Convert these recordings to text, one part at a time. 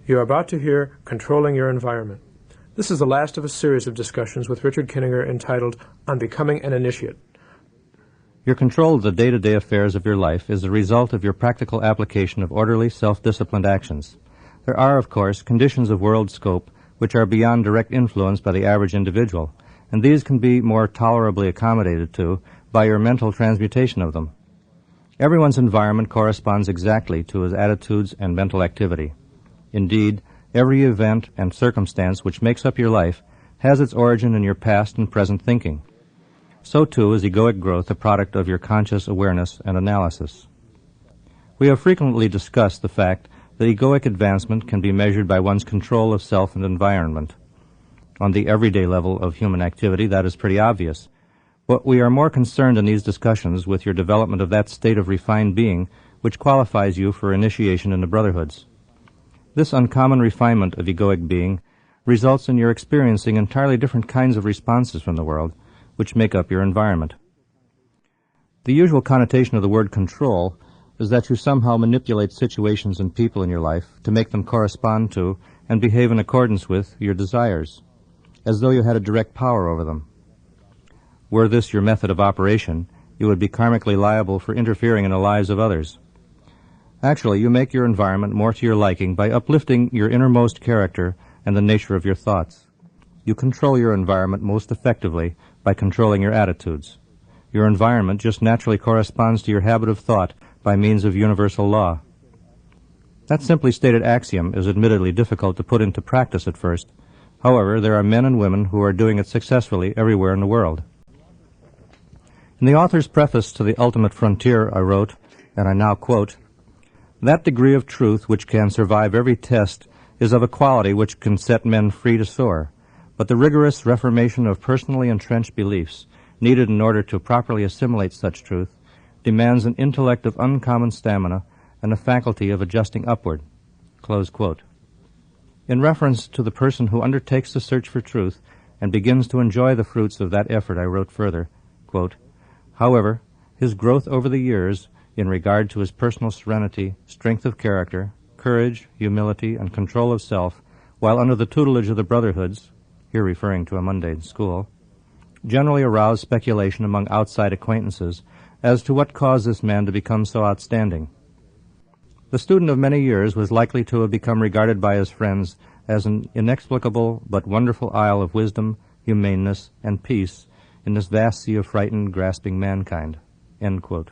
You are about to hear Controlling Your Environment. This is the last of a series of discussions with Richard Kinninger entitled On Becoming an Initiate. Your control of the day-to-day affairs of your life is the result of your practical application of orderly, self-disciplined actions. There are, of course, conditions of world scope which are beyond direct influence by the average individual, and these can be more tolerably accommodated to by your mental transmutation of them. Everyone's environment corresponds exactly to his attitudes and mental activity. Indeed, every event and circumstance which makes up your life has its origin in your past and present thinking. So too is egoic growth a product of your conscious awareness and analysis. We have frequently discussed the fact that egoic advancement can be measured by one's control of self and environment. On the everyday level of human activity, that is pretty obvious. But we are more concerned in these discussions with your development of that state of refined being which qualifies you for initiation in the Brotherhoods. This uncommon refinement of egoic being results in your experiencing entirely different kinds of responses from the world, which make up your environment. The usual connotation of the word control is that you somehow manipulate situations and people in your life to make them correspond to and behave in accordance with your desires, as though you had a direct power over them. Were this your method of operation, you would be karmically liable for interfering in the lives of others. Actually, you make your environment more to your liking by uplifting your innermost character and the nature of your thoughts. You control your environment most effectively by controlling your attitudes. Your environment just naturally corresponds to your habit of thought by means of universal law. That simply stated axiom is admittedly difficult to put into practice at first. However, there are men and women who are doing it successfully everywhere in the world. In the author's preface to The Ultimate Frontier, I wrote, and I now quote, "That degree of truth which can survive every test is of a quality which can set men free to soar, but the rigorous reformation of personally entrenched beliefs needed in order to properly assimilate such truth demands an intellect of uncommon stamina and a faculty of adjusting upward." Close quote. In reference to the person who undertakes the search for truth and begins to enjoy the fruits of that effort, I wrote further, quote, "However, his growth over the years in regard to his personal serenity, strength of character, courage, humility, and control of self, while under the tutelage of the Brotherhoods," here referring to a mundane school, "generally aroused speculation among outside acquaintances as to what caused this man to become so outstanding. The student of many years was likely to have become regarded by his friends as an inexplicable but wonderful isle of wisdom, humaneness, and peace in this vast sea of frightened, grasping mankind." End quote.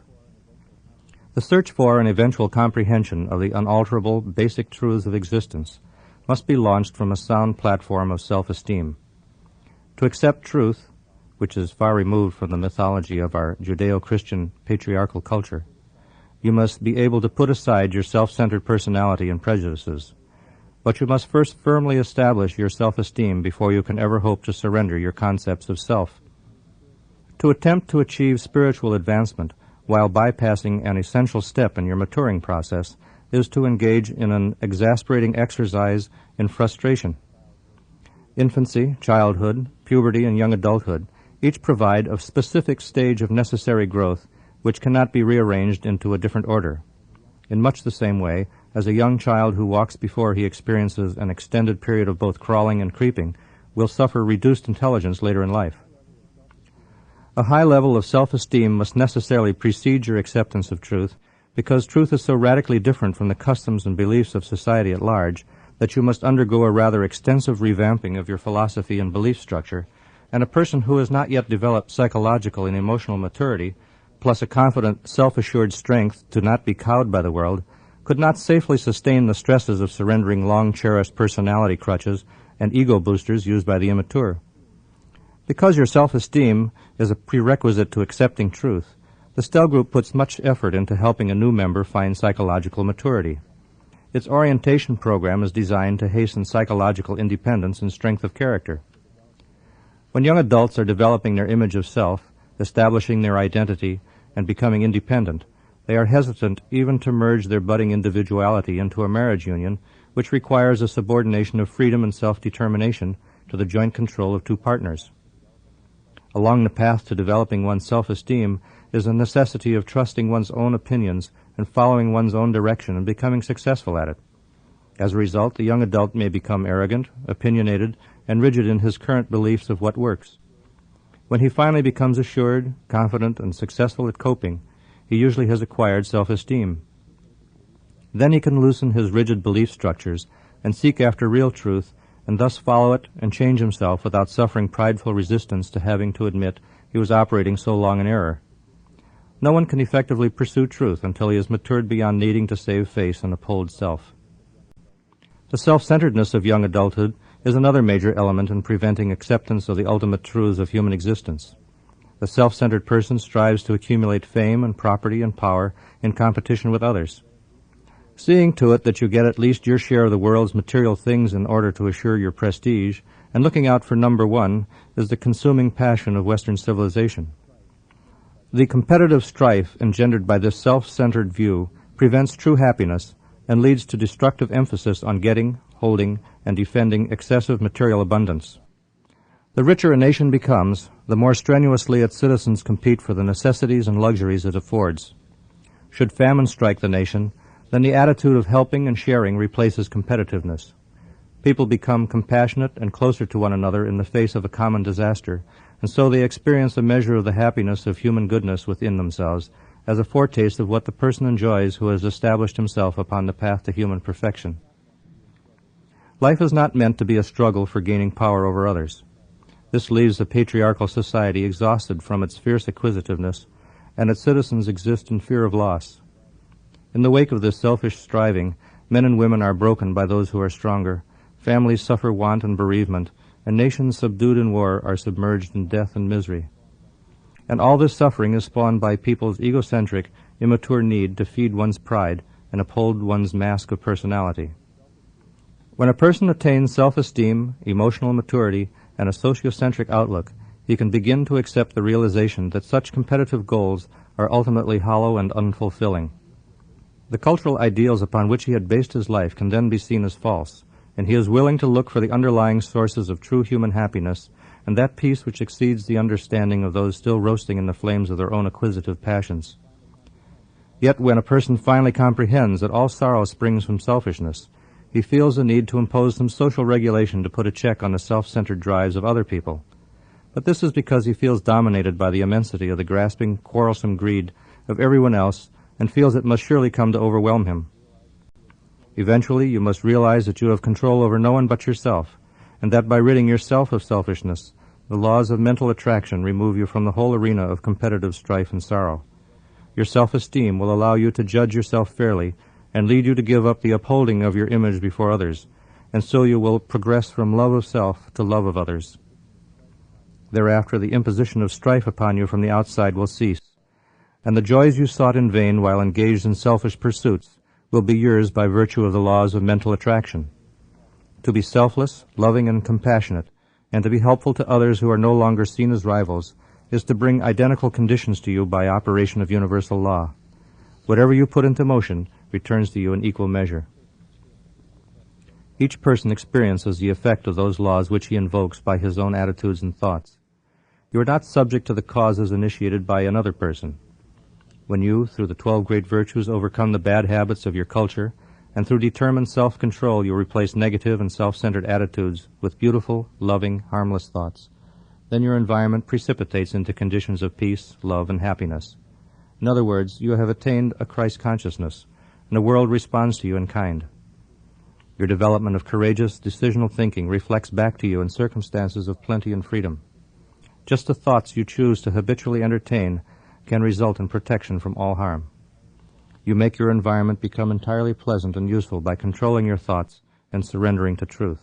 The search for and eventual comprehension of the unalterable, basic truths of existence must be launched from a sound platform of self-esteem. To accept truth, which is far removed from the mythology of our Judeo-Christian patriarchal culture, you must be able to put aside your self-centered personality and prejudices. But you must first firmly establish your self-esteem before you can ever hope to surrender your concepts of self. To attempt to achieve spiritual advancement while bypassing an essential step in your maturing process is to engage in an exasperating exercise in frustration. Infancy, childhood, puberty, and young adulthood each provide a specific stage of necessary growth which cannot be rearranged into a different order. In much the same way as a young child who walks before he experiences an extended period of both crawling and creeping will suffer reduced intelligence later in life. A high level of self-esteem must necessarily precede your acceptance of truth, because truth is so radically different from the customs and beliefs of society at large that you must undergo a rather extensive revamping of your philosophy and belief structure, and a person who has not yet developed psychological and emotional maturity, plus a confident, self-assured strength to not be cowed by the world, could not safely sustain the stresses of surrendering long-cherished personality crutches and ego boosters used by the immature. Because your self-esteem is a prerequisite to accepting truth, the STEL group puts much effort into helping a new member find psychological maturity. Its orientation program is designed to hasten psychological independence and strength of character. When young adults are developing their image of self, establishing their identity, and becoming independent, they are hesitant even to merge their budding individuality into a marriage union, which requires a subordination of freedom and self-determination to the joint control of two partners. Along the path to developing one's self-esteem is a necessity of trusting one's own opinions and following one's own direction and becoming successful at it. As a result, the young adult may become arrogant, opinionated, and rigid in his current beliefs of what works. When he finally becomes assured, confident, and successful at coping, he usually has acquired self-esteem. Then he can loosen his rigid belief structures and seek after real truth, and thus follow it and change himself without suffering prideful resistance to having to admit he was operating so long in error. No one can effectively pursue truth until he has matured beyond needing to save face and uphold self. The self-centeredness of young adulthood is another major element in preventing acceptance of the ultimate truths of human existence. The self-centered person strives to accumulate fame and property and power in competition with others. Seeing to it that you get at least your share of the world's material things in order to assure your prestige, and looking out for number one, is the consuming passion of Western civilization. The competitive strife engendered by this self-centered view prevents true happiness and leads to destructive emphasis on getting, holding, and defending excessive material abundance. The richer a nation becomes, the more strenuously its citizens compete for the necessities and luxuries it affords. Should famine strike the nation, then the attitude of helping and sharing replaces competitiveness. People become compassionate and closer to one another in the face of a common disaster, and so they experience a measure of the happiness of human goodness within themselves as a foretaste of what the person enjoys who has established himself upon the path to human perfection. Life is not meant to be a struggle for gaining power over others. This leaves a patriarchal society exhausted from its fierce acquisitiveness, and its citizens exist in fear of loss. In the wake of this selfish striving, men and women are broken by those who are stronger, families suffer want and bereavement, and nations subdued in war are submerged in death and misery. And all this suffering is spawned by people's egocentric, immature need to feed one's pride and uphold one's mask of personality. When a person attains self-esteem, emotional maturity, and a sociocentric outlook, he can begin to accept the realization that such competitive goals are ultimately hollow and unfulfilling. The cultural ideals upon which he had based his life can then be seen as false, and he is willing to look for the underlying sources of true human happiness and that peace which exceeds the understanding of those still roasting in the flames of their own acquisitive passions. Yet when a person finally comprehends that all sorrow springs from selfishness, he feels the need to impose some social regulation to put a check on the self-centered drives of other people. But this is because he feels dominated by the immensity of the grasping, quarrelsome greed of everyone else and feels it must surely come to overwhelm him. Eventually, you must realize that you have control over no one but yourself, and that by ridding yourself of selfishness, the laws of mental attraction remove you from the whole arena of competitive strife and sorrow. Your self-esteem will allow you to judge yourself fairly and lead you to give up the upholding of your image before others, and so you will progress from love of self to love of others. Thereafter, the imposition of strife upon you from the outside will cease, and the joys you sought in vain while engaged in selfish pursuits will be yours by virtue of the laws of mental attraction. To be selfless, loving, and compassionate, and to be helpful to others who are no longer seen as rivals, is to bring identical conditions to you by operation of universal law. Whatever you put into motion returns to you in equal measure. Each person experiences the effect of those laws which he invokes by his own attitudes and thoughts. You are not subject to the causes initiated by another person. When you, through the 12 great virtues, overcome the bad habits of your culture, and through determined self-control you replace negative and self-centered attitudes with beautiful, loving, harmless thoughts, then your environment precipitates into conditions of peace, love, and happiness. In other words, you have attained a Christ consciousness, and the world responds to you in kind. Your development of courageous, decisional thinking reflects back to you in circumstances of plenty and freedom. Just the thoughts you choose to habitually entertain can result in protection from all harm. You make your environment become entirely pleasant and useful by controlling your thoughts and surrendering to truth.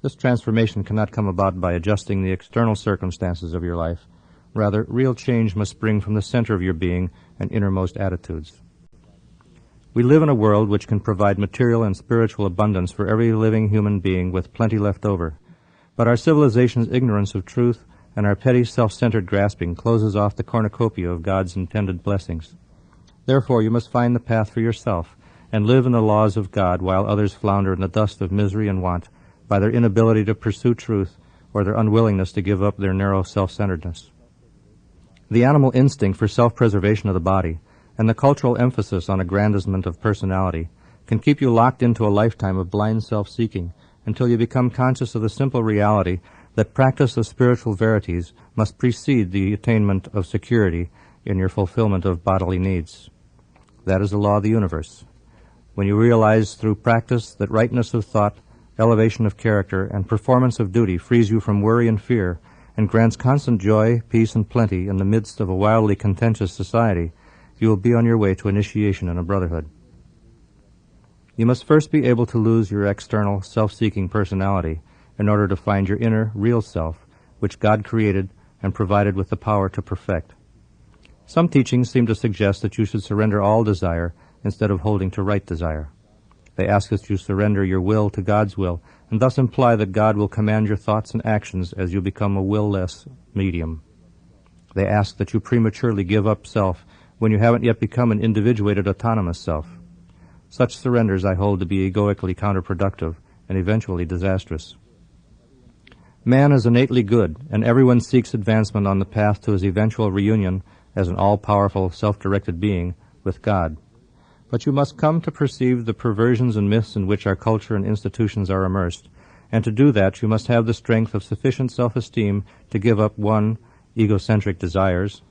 This transformation cannot come about by adjusting the external circumstances of your life. Rather, real change must spring from the center of your being and innermost attitudes. We live in a world which can provide material and spiritual abundance for every living human being with plenty left over, but our civilization's ignorance of truth and our petty self-centered grasping closes off the cornucopia of God's intended blessings. Therefore, you must find the path for yourself and live in the laws of God while others flounder in the dust of misery and want by their inability to pursue truth or their unwillingness to give up their narrow self-centeredness. The animal instinct for self-preservation of the body and the cultural emphasis on aggrandizement of personality can keep you locked into a lifetime of blind self-seeking until you become conscious of the simple reality that practice of spiritual verities must precede the attainment of security in your fulfillment of bodily needs. That is the law of the universe. When you realize through practice that rightness of thought, elevation of character, and performance of duty frees you from worry and fear and grants constant joy, peace, and plenty in the midst of a wildly contentious society, you will be on your way to initiation in a brotherhood. You must first be able to lose your external, self-seeking personality in order to find your inner, real self, which God created and provided with the power to perfect. Some teachings seem to suggest that you should surrender all desire instead of holding to right desire. They ask that you surrender your will to God's will, and thus imply that God will command your thoughts and actions as you become a will-less medium. They ask that you prematurely give up self when you haven't yet become an individuated autonomous self. Such surrenders I hold to be egoically counterproductive and eventually disastrous. Man is innately good, and everyone seeks advancement on the path to his eventual reunion as an all-powerful, self-directed being with God. But you must come to perceive the perversions and myths in which our culture and institutions are immersed, and to do that you must have the strength of sufficient self-esteem to give up 1. Egocentric desires,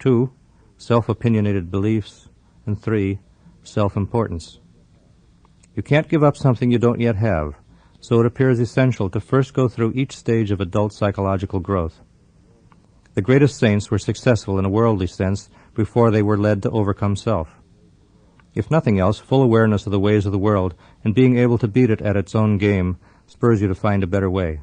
2. Self-opinionated beliefs, and 3. Self-importance. You can't give up something you don't yet have, so it appears essential to first go through each stage of adult psychological growth. The greatest saints were successful in a worldly sense before they were led to overcome self. If nothing else, full awareness of the ways of the world and being able to beat it at its own game spurs you to find a better way.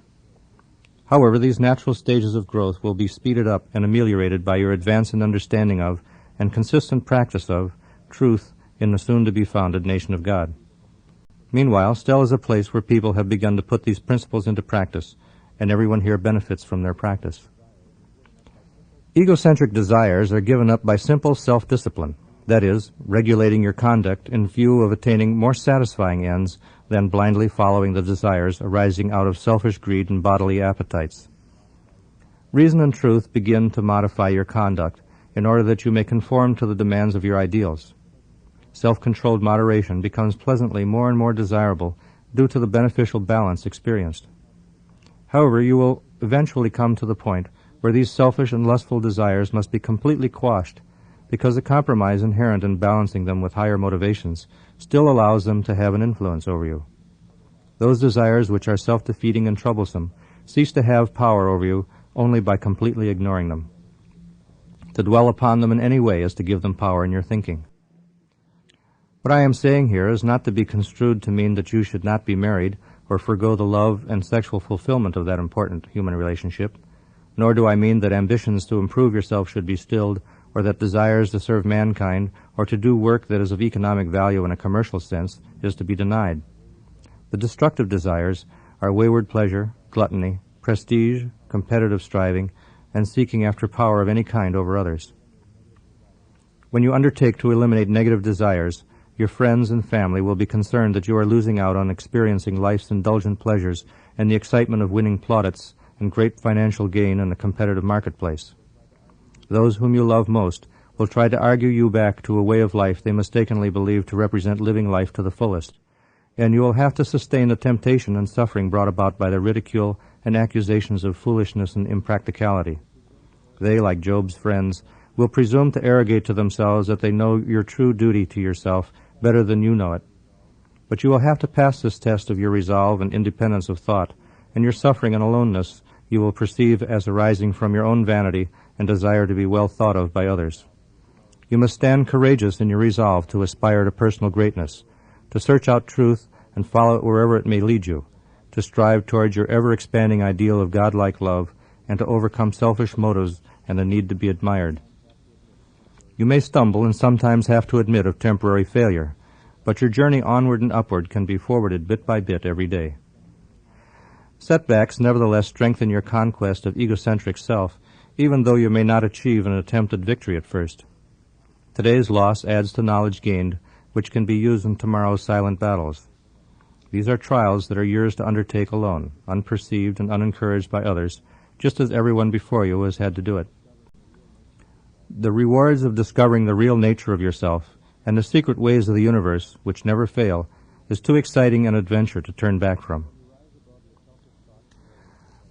However, these natural stages of growth will be speeded up and ameliorated by your advance in understanding of and consistent practice of truth in the soon-to-be-founded nation of God. Meanwhile, Stell is a place where people have begun to put these principles into practice, and everyone here benefits from their practice. Egocentric desires are given up by simple self-discipline, that is, regulating your conduct in view of attaining more satisfying ends than blindly following the desires arising out of selfish greed and bodily appetites. Reason and truth begin to modify your conduct in order that you may conform to the demands of your ideals. Self-controlled moderation becomes pleasantly more and more desirable due to the beneficial balance experienced. However, you will eventually come to the point where these selfish and lustful desires must be completely quashed, because the compromise inherent in balancing them with higher motivations still allows them to have an influence over you. Those desires which are self-defeating and troublesome cease to have power over you only by completely ignoring them. To dwell upon them in any way is to give them power in your thinking. What I am saying here is not to be construed to mean that you should not be married or forego the love and sexual fulfillment of that important human relationship, nor do I mean that ambitions to improve yourself should be stilled, or that desires to serve mankind or to do work that is of economic value in a commercial sense is to be denied. The destructive desires are wayward pleasure, gluttony, prestige, competitive striving, and seeking after power of any kind over others. When you undertake to eliminate negative desires, your friends and family will be concerned that you are losing out on experiencing life's indulgent pleasures and the excitement of winning plaudits and great financial gain in a competitive marketplace. Those whom you love most will try to argue you back to a way of life they mistakenly believe to represent living life to the fullest, and you will have to sustain the temptation and suffering brought about by the ridicule and accusations of foolishness and impracticality. They, like Job's friends, will presume to arrogate to themselves that they know your true duty to yourself better than you know it. But you will have to pass this test of your resolve and independence of thought, and your suffering and aloneness you will perceive as arising from your own vanity and desire to be well thought of by others. You must stand courageous in your resolve to aspire to personal greatness, to search out truth and follow it wherever it may lead you, to strive towards your ever-expanding ideal of godlike love, and to overcome selfish motives and the need to be admired. You may stumble and sometimes have to admit of temporary failure, but your journey onward and upward can be forwarded bit by bit every day. Setbacks nevertheless strengthen your conquest of egocentric self, even though you may not achieve an attempted victory at first. Today's loss adds to knowledge gained, which can be used in tomorrow's silent battles. These are trials that are yours to undertake alone, unperceived and unencouraged by others, just as everyone before you has had to do it. The rewards of discovering the real nature of yourself and the secret ways of the universe, which never fail, is too exciting an adventure to turn back from.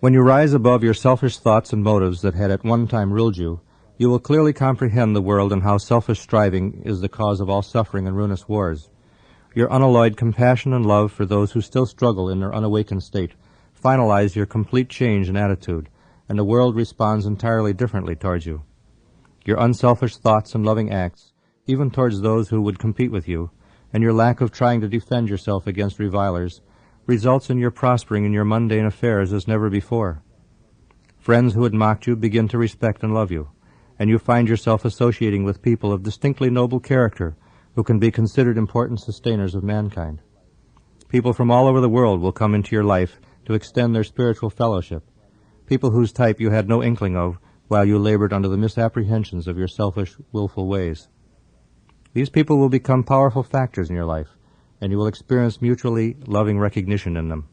When you rise above your selfish thoughts and motives that had at one time ruled you, you will clearly comprehend the world and how selfish striving is the cause of all suffering and ruinous wars. Your unalloyed compassion and love for those who still struggle in their unawakened state finalize your complete change in attitude, and the world responds entirely differently towards you. Your unselfish thoughts and loving acts, even towards those who would compete with you, and your lack of trying to defend yourself against revilers, results in your prospering in your mundane affairs as never before. Friends who had mocked you begin to respect and love you, and you find yourself associating with people of distinctly noble character who can be considered important sustainers of mankind. People from all over the world will come into your life to extend their spiritual fellowship, people whose type you had no inkling of while you labored under the misapprehensions of your selfish, willful ways. These people will become powerful factors in your life, and you will experience mutually loving recognition in them.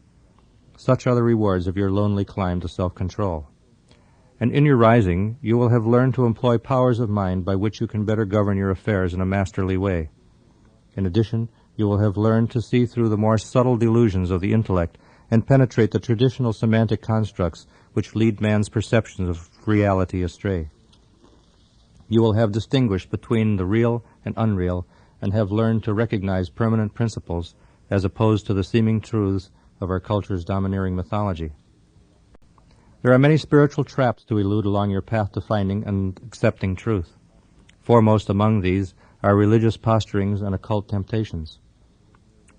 Such are the rewards of your lonely climb to self-control. And in your rising, you will have learned to employ powers of mind by which you can better govern your affairs in a masterly way. In addition, you will have learned to see through the more subtle delusions of the intellect and penetrate the traditional semantic constructs which lead man's perceptions of reality astray. You will have distinguished between the real and unreal, and have learned to recognize permanent principles as opposed to the seeming truths of our culture's domineering mythology. There are many spiritual traps to elude along your path to finding and accepting truth. Foremost among these are religious posturings and occult temptations.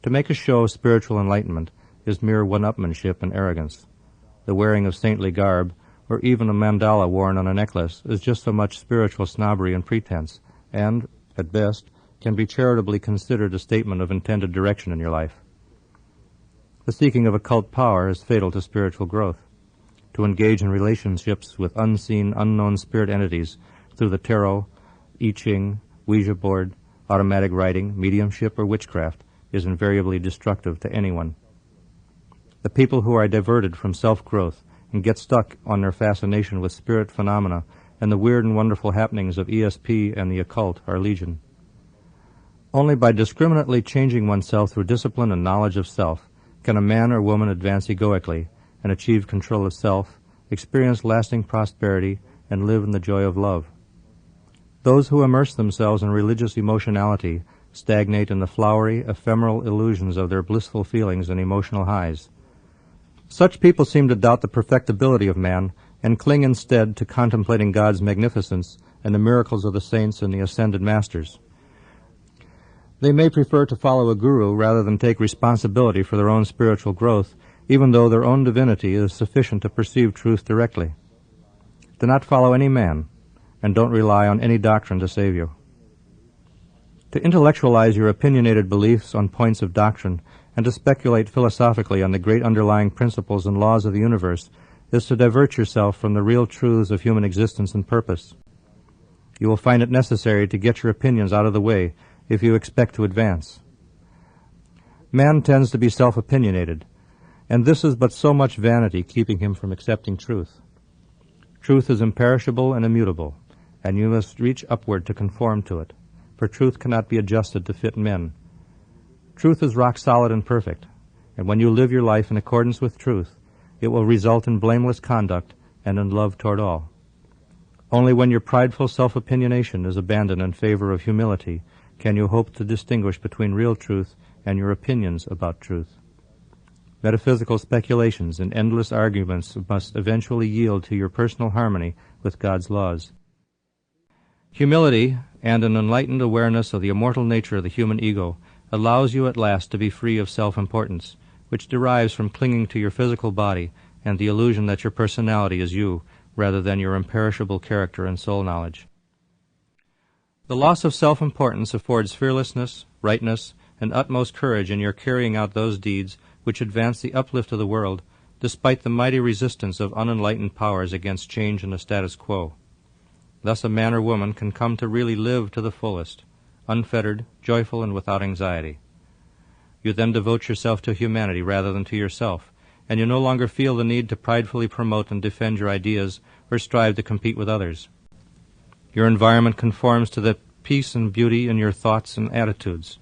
To make a show of spiritual enlightenment is mere one-upmanship and arrogance. The wearing of saintly garb, or even a mandala worn on a necklace, is just so much spiritual snobbery and pretense, and, at best, can be charitably considered a statement of intended direction in your life. The seeking of occult power is fatal to spiritual growth. To engage in relationships with unseen, unknown spirit entities through the tarot, I Ching, Ouija board, automatic writing, mediumship, or witchcraft is invariably destructive to anyone. The people who are diverted from self-growth and get stuck on their fascination with spirit phenomena and the weird and wonderful happenings of ESP and the occult are legion. Only by discriminately changing oneself through discipline and knowledge of self can a man or woman advance egoically and achieve control of self, experience lasting prosperity, and live in the joy of love. Those who immerse themselves in religious emotionality stagnate in the flowery, ephemeral illusions of their blissful feelings and emotional highs. Such people seem to doubt the perfectibility of man and cling instead to contemplating God's magnificence and the miracles of the saints and the ascended masters. They may prefer to follow a guru rather than take responsibility for their own spiritual growth, even though their own divinity is sufficient to perceive truth directly. Do not follow any man, and don't rely on any doctrine to save you. To intellectualize your opinionated beliefs on points of doctrine and to speculate philosophically on the great underlying principles and laws of the universe is to divert yourself from the real truths of human existence and purpose. You will find it necessary to get your opinions out of the way if you expect to advance. Man tends to be self-opinionated, and this is but so much vanity keeping him from accepting truth. Truth is imperishable and immutable, and you must reach upward to conform to it, for truth cannot be adjusted to fit men. Truth is rock solid and perfect, and when you live your life in accordance with truth, it will result in blameless conduct and in love toward all. Only when your prideful self-opinionation is abandoned in favor of humility can you hope to distinguish between real truth and your opinions about truth. Metaphysical speculations and endless arguments must eventually yield to your personal harmony with God's laws. Humility and an enlightened awareness of the immortal nature of the human ego allows you at last to be free of self-importance, which derives from clinging to your physical body and the illusion that your personality is you, rather than your imperishable character and soul knowledge. The loss of self-importance affords fearlessness, rightness, and utmost courage in your carrying out those deeds which advance the uplift of the world, despite the mighty resistance of unenlightened powers against change in the status quo. Thus a man or woman can come to really live to the fullest, unfettered, joyful, and without anxiety. You then devote yourself to humanity rather than to yourself, and you no longer feel the need to pridefully promote and defend your ideas or strive to compete with others. Your environment conforms to the peace and beauty in your thoughts and attitudes.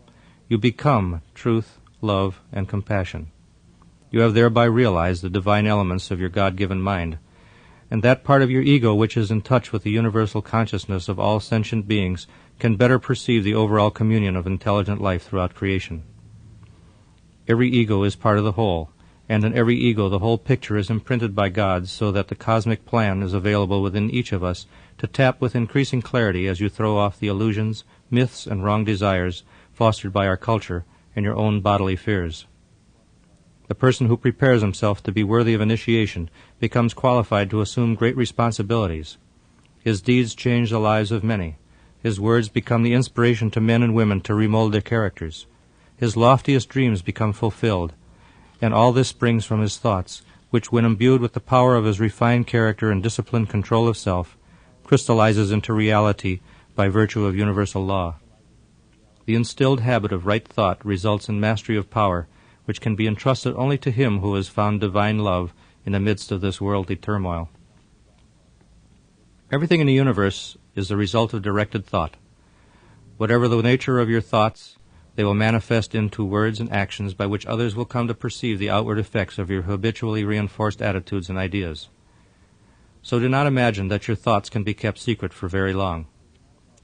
You become truth, love, and compassion. You have thereby realized the divine elements of your God-given mind, and that part of your ego which is in touch with the universal consciousness of all sentient beings can better perceive the overall communion of intelligent life throughout creation. Every ego is part of the whole, and in every ego the whole picture is imprinted by God so that the cosmic plan is available within each of us to tap with increasing clarity as you throw off the illusions, myths, and wrong desires fostered by our culture and your own bodily fears. The person who prepares himself to be worthy of initiation becomes qualified to assume great responsibilities. His deeds change the lives of many. His words become the inspiration to men and women to remold their characters. His loftiest dreams become fulfilled, and all this springs from his thoughts, which, when imbued with the power of his refined character and disciplined control of self, crystallizes into reality by virtue of universal law. The instilled habit of right thought results in mastery of power, which can be entrusted only to him who has found divine love in the midst of this worldly turmoil. Everything in the universe is the result of directed thought. Whatever the nature of your thoughts, they will manifest into words and actions by which others will come to perceive the outward effects of your habitually reinforced attitudes and ideas. So do not imagine that your thoughts can be kept secret for very long.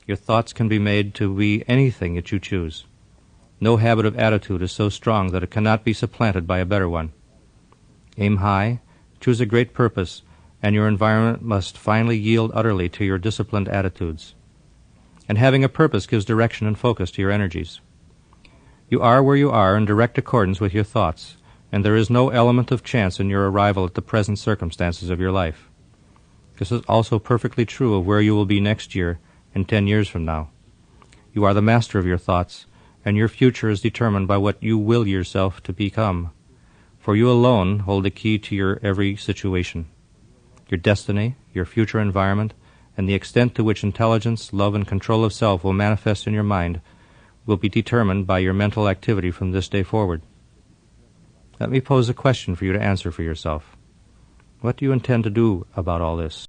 Your thoughts can be made to be anything that you choose. No habit of attitude is so strong that it cannot be supplanted by a better one. Aim high, choose a great purpose, and your environment must finally yield utterly to your disciplined attitudes. And having a purpose gives direction and focus to your energies. You are where you are in direct accordance with your thoughts, and there is no element of chance in your arrival at the present circumstances of your life. This is also perfectly true of where you will be next year and 10 years from now. You are the master of your thoughts, and your future is determined by what you will yourself to become. For you alone hold the key to your every situation. Your destiny, your future environment, and the extent to which intelligence, love, and control of self will manifest in your mind will be determined by your mental activity from this day forward. Let me pose a question for you to answer for yourself. What do you intend to do about all this?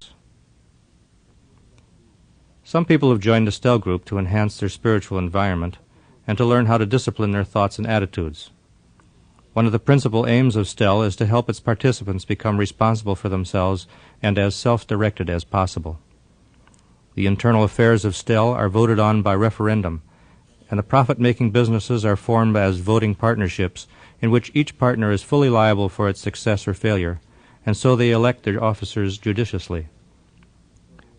Some people have joined the STEL group to enhance their spiritual environment and to learn how to discipline their thoughts and attitudes. One of the principal aims of STEL is to help its participants become responsible for themselves and as self-directed as possible. The internal affairs of STEL are voted on by referendum, and the profit-making businesses are formed as voting partnerships in which each partner is fully liable for its success or failure, and so they elect their officers judiciously.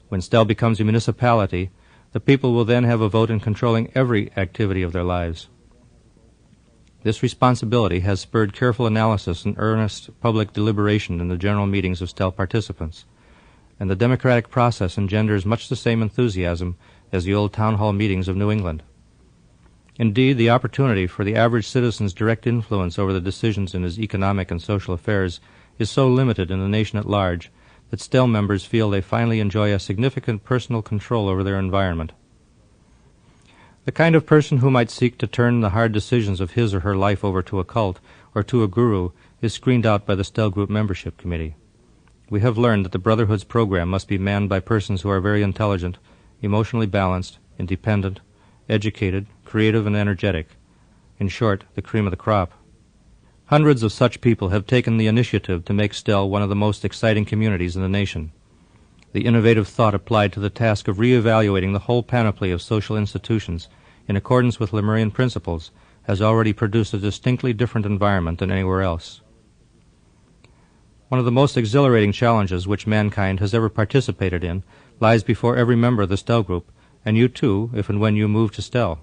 When STEL becomes a municipality, the people will then have a vote in controlling every activity of their lives. This responsibility has spurred careful analysis and earnest public deliberation in the general meetings of STEL participants, and the democratic process engenders much the same enthusiasm as the old town hall meetings of New England. Indeed, the opportunity for the average citizen's direct influence over the decisions in his economic and social affairs is so limited in the nation at large that STEL members feel they finally enjoy a significant personal control over their environment. The kind of person who might seek to turn the hard decisions of his or her life over to a cult or to a guru is screened out by the STEL Group Membership Committee. We have learned that the Brotherhoods program must be manned by persons who are very intelligent, emotionally balanced, independent, educated, creative, and energetic. In short, the cream of the crop. Hundreds of such people have taken the initiative to make STEL one of the most exciting communities in the nation. The innovative thought applied to the task of re-evaluating the whole panoply of social institutions in accordance with Lemurian principles has already produced a distinctly different environment than anywhere else. One of the most exhilarating challenges which mankind has ever participated in lies before every member of the STEL group, and you too, if and when you move to STEL.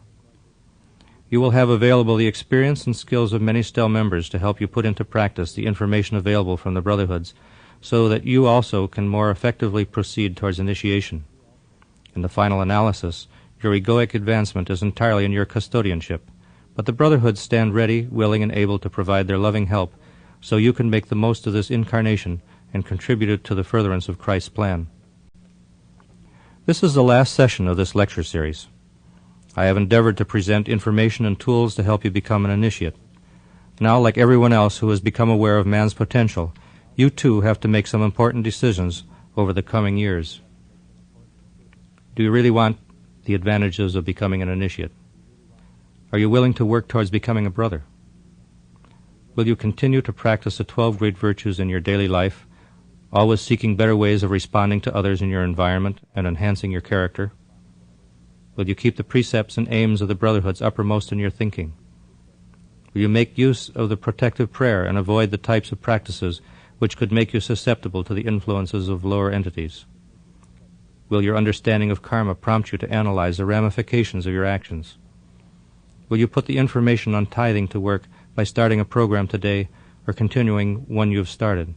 You will have available the experience and skills of many STEL members to help you put into practice the information available from the Brotherhoods, so that you also can more effectively proceed towards initiation. In the final analysis, your egoic advancement is entirely in your custodianship, but the Brotherhoods stand ready, willing, and able to provide their loving help, so you can make the most of this incarnation and contribute it to the furtherance of Christ's plan. This is the last session of this lecture series. I have endeavored to present information and tools to help you become an initiate. Now, like everyone else who has become aware of man's potential, you too have to make some important decisions over the coming years. Do you really want the advantages of becoming an initiate? Are you willing to work towards becoming a brother? Will you continue to practice the 12 great virtues in your daily life, always seeking better ways of responding to others in your environment and enhancing your character? Will you keep the precepts and aims of the Brotherhoods uppermost in your thinking? Will you make use of the protective prayer and avoid the types of practices which could make you susceptible to the influences of lower entities? Will your understanding of karma prompt you to analyze the ramifications of your actions? Will you put the information on tithing to work by starting a program today or continuing one you have started?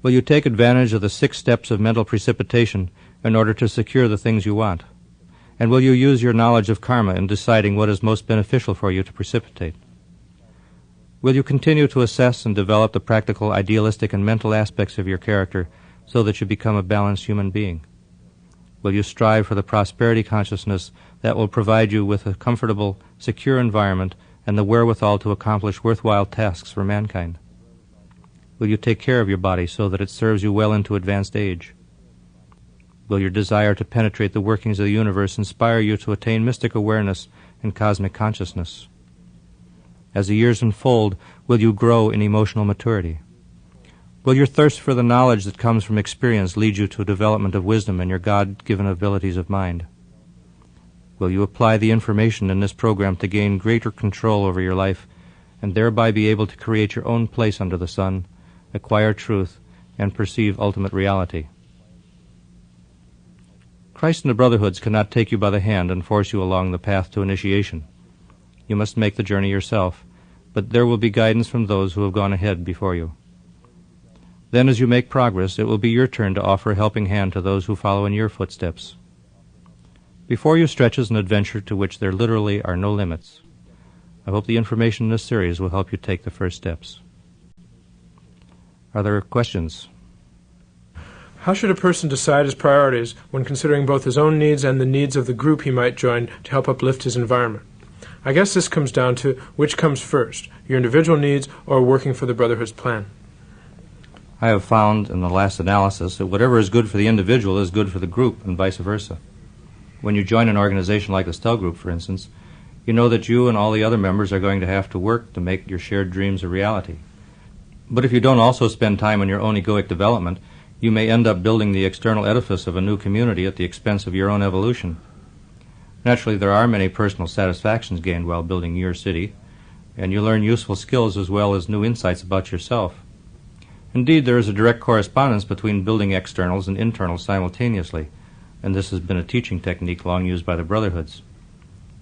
Will you take advantage of the 6 steps of mental precipitation in order to secure the things you want? And will you use your knowledge of karma in deciding what is most beneficial for you to precipitate? Will you continue to assess and develop the practical, idealistic, and mental aspects of your character so that you become a balanced human being? Will you strive for the prosperity consciousness that will provide you with a comfortable, secure environment and the wherewithal to accomplish worthwhile tasks for mankind? Will you take care of your body so that it serves you well into advanced age? Will your desire to penetrate the workings of the universe inspire you to attain mystic awareness and cosmic consciousness? As the years unfold, will you grow in emotional maturity? Will your thirst for the knowledge that comes from experience lead you to a development of wisdom and your God-given abilities of mind? Will you apply the information in this program to gain greater control over your life and thereby be able to create your own place under the sun, acquire truth, and perceive ultimate reality? Christ and the Brotherhoods cannot take you by the hand and force you along the path to initiation. You must make the journey yourself, but there will be guidance from those who have gone ahead before you. Then as you make progress, it will be your turn to offer a helping hand to those who follow in your footsteps. Before you stretches an adventure to which there literally are no limits. I hope the information in this series will help you take the first steps. Are there questions? How should a person decide his priorities when considering both his own needs and the needs of the group he might join to help uplift his environment? I guess this comes down to which comes first, your individual needs or working for the Brotherhood's plan. I have found in the last analysis that whatever is good for the individual is good for the group and vice versa. When you join an organization like the STEL Group, for instance, you know that you and all the other members are going to have to work to make your shared dreams a reality. But if you don't also spend time on your own egoic development, you may end up building the external edifice of a new community at the expense of your own evolution. Naturally, there are many personal satisfactions gained while building your city, and you learn useful skills as well as new insights about yourself. Indeed, there is a direct correspondence between building externals and internals simultaneously, and this has been a teaching technique long used by the Brotherhoods.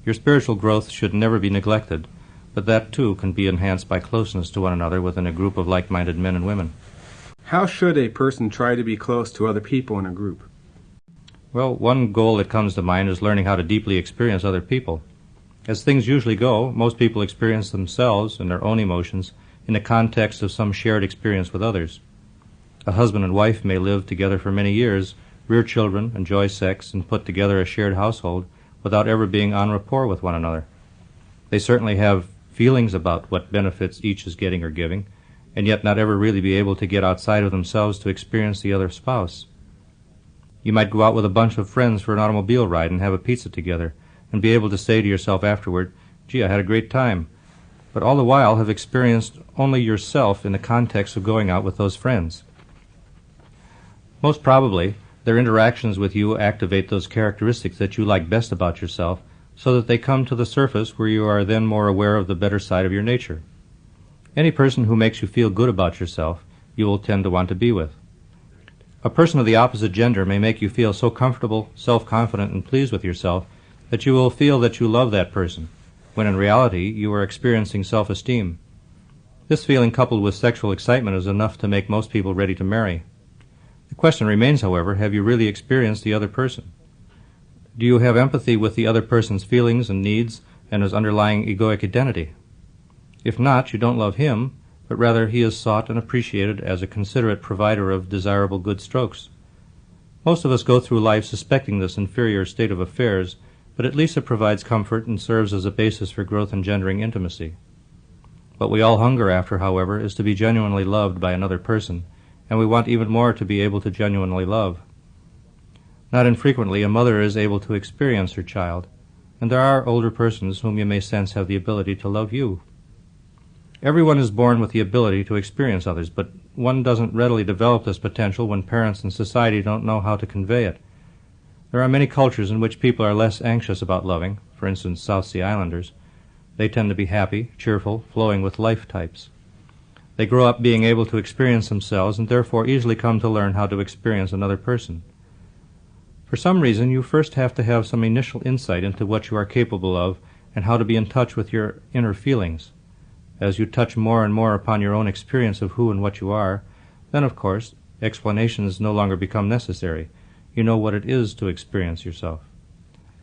Your spiritual growth should never be neglected, but that too can be enhanced by closeness to one another within a group of like-minded men and women. How should a person try to be close to other people in a group? Well, one goal that comes to mind is learning how to deeply experience other people. As things usually go, most people experience themselves and their own emotions in the context of some shared experience with others. A husband and wife may live together for many years, rear children, enjoy sex, and put together a shared household without ever being en rapport with one another. They certainly have feelings about what benefits each is getting or giving, and yet not ever really be able to get outside of themselves to experience the other spouse. You might go out with a bunch of friends for an automobile ride and have a pizza together, and be able to say to yourself afterward, "Gee, I had a great time," but all the while have experienced only yourself in the context of going out with those friends. Most probably, their interactions with you activate those characteristics that you like best about yourself, so that they come to the surface where you are then more aware of the better side of your nature. Any person who makes you feel good about yourself, you will tend to want to be with. A person of the opposite gender may make you feel so comfortable, self-confident, and pleased with yourself that you will feel that you love that person, when in reality you are experiencing self-esteem. This feeling coupled with sexual excitement is enough to make most people ready to marry. The question remains, however, have you really experienced the other person? Do you have empathy with the other person's feelings and needs and his underlying egoic identity? If not, you don't love him, but rather he is sought and appreciated as a considerate provider of desirable good strokes. Most of us go through life suspecting this inferior state of affairs, but at least it provides comfort and serves as a basis for growth-engendering intimacy. What we all hunger after, however, is to be genuinely loved by another person, and we want even more to be able to genuinely love. Not infrequently, a mother is able to experience her child, and there are older persons whom you may sense have the ability to love you. Everyone is born with the ability to experience others, but one doesn't readily develop this potential when parents and society don't know how to convey it. There are many cultures in which people are less anxious about loving, for instance, South Sea Islanders. They tend to be happy, cheerful, flowing with life types. They grow up being able to experience themselves and therefore easily come to learn how to experience another person. For some reason, you first have to have some initial insight into what you are capable of and how to be in touch with your inner feelings. As you touch more and more upon your own experience of who and what you are, then, of course, explanations no longer become necessary. You know what it is to experience yourself.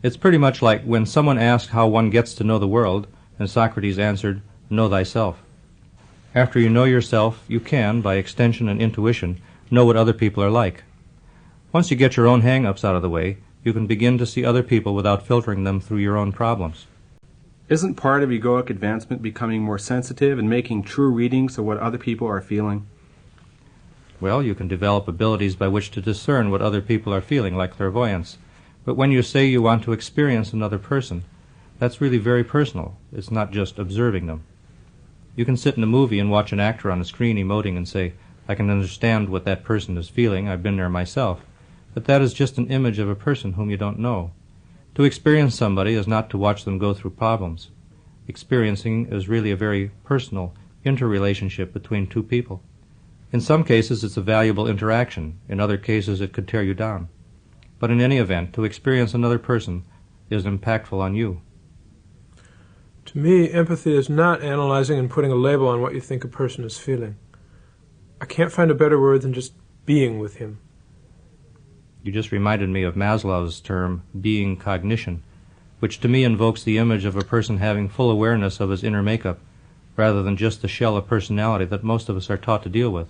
It's pretty much like when someone asked how one gets to know the world, and Socrates answered, "Know thyself." After you know yourself, you can, by extension and intuition, know what other people are like. Once you get your own hang-ups out of the way, you can begin to see other people without filtering them through your own problems. Isn't part of egoic advancement becoming more sensitive and making true readings of what other people are feeling? Well, you can develop abilities by which to discern what other people are feeling, like clairvoyance. But when you say you want to experience another person, that's really very personal. It's not just observing them. You can sit in a movie and watch an actor on a screen emoting and say, "I can understand what that person is feeling. I've been there myself." But that is just an image of a person whom you don't know. To experience somebody is not to watch them go through problems. Experiencing is really a very personal interrelationship between two people. In some cases, it's a valuable interaction. In other cases, it could tear you down. But in any event, to experience another person is impactful on you. To me, empathy is not analyzing and putting a label on what you think a person is feeling. I can't find a better word than just being with him. You just reminded me of Maslow's term, being cognition, which to me invokes the image of a person having full awareness of his inner makeup, rather than just the shell of personality that most of us are taught to deal with.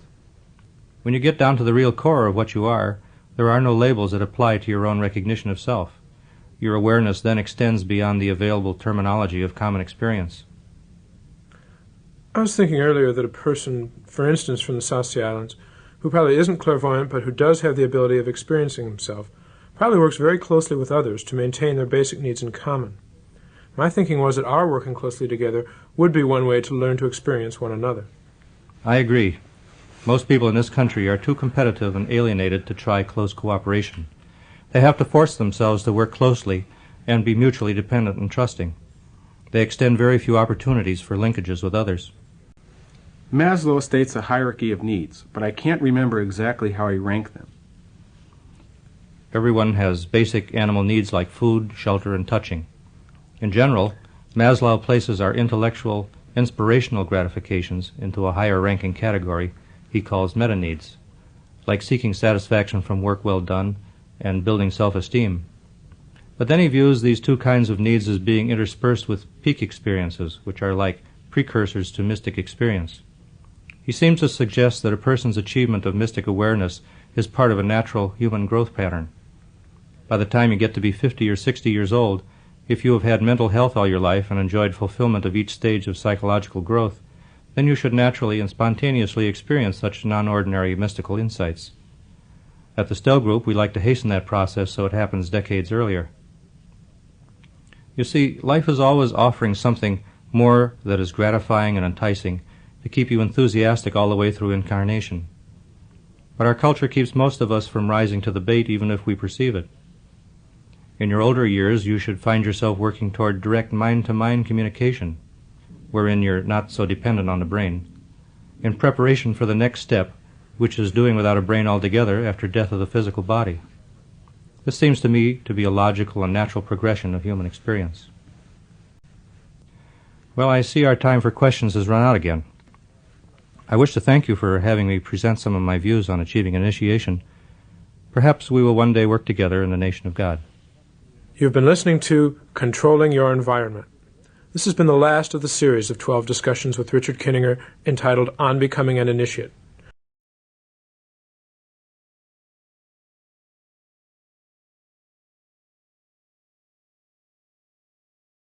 When you get down to the real core of what you are, there are no labels that apply to your own recognition of self. Your awareness then extends beyond the available terminology of common experience. I was thinking earlier that a person, for instance from the South Sea Islands, who probably isn't clairvoyant but who does have the ability of experiencing himself, probably works very closely with others to maintain their basic needs in common. My thinking was that our working closely together would be one way to learn to experience one another. I agree. Most people in this country are too competitive and alienated to try close cooperation. They have to force themselves to work closely and be mutually dependent and trusting. They extend very few opportunities for linkages with others. Maslow states a hierarchy of needs, but I can't remember exactly how he ranked them. Everyone has basic animal needs like food, shelter, and touching. In general, Maslow places our intellectual, inspirational gratifications into a higher-ranking category he calls meta-needs, like seeking satisfaction from work well done and building self-esteem. But then he views these two kinds of needs as being interspersed with peak experiences, which are like precursors to mystic experience. He seems to suggest that a person's achievement of mystic awareness is part of a natural human growth pattern. By the time you get to be 50 or 60 years old, if you have had mental health all your life and enjoyed fulfillment of each stage of psychological growth, then you should naturally and spontaneously experience such non-ordinary mystical insights. At the Stell Group, we like to hasten that process so it happens decades earlier. You see, life is always offering something more that is gratifying and enticing to keep you enthusiastic all the way through incarnation. But our culture keeps most of us from rising to the bait even if we perceive it. In your older years, you should find yourself working toward direct mind-to-mind communication, wherein you're not so dependent on the brain, in preparation for the next step, which is doing without a brain altogether after death of the physical body. This seems to me to be a logical and natural progression of human experience. Well, I see our time for questions has run out again. I wish to thank you for having me present some of my views on achieving initiation. Perhaps we will one day work together in the nation of God. You've been listening to Controlling Your Environment. This has been the last of the series of 12 discussions with Richard Kinninger entitled On Becoming an Initiate.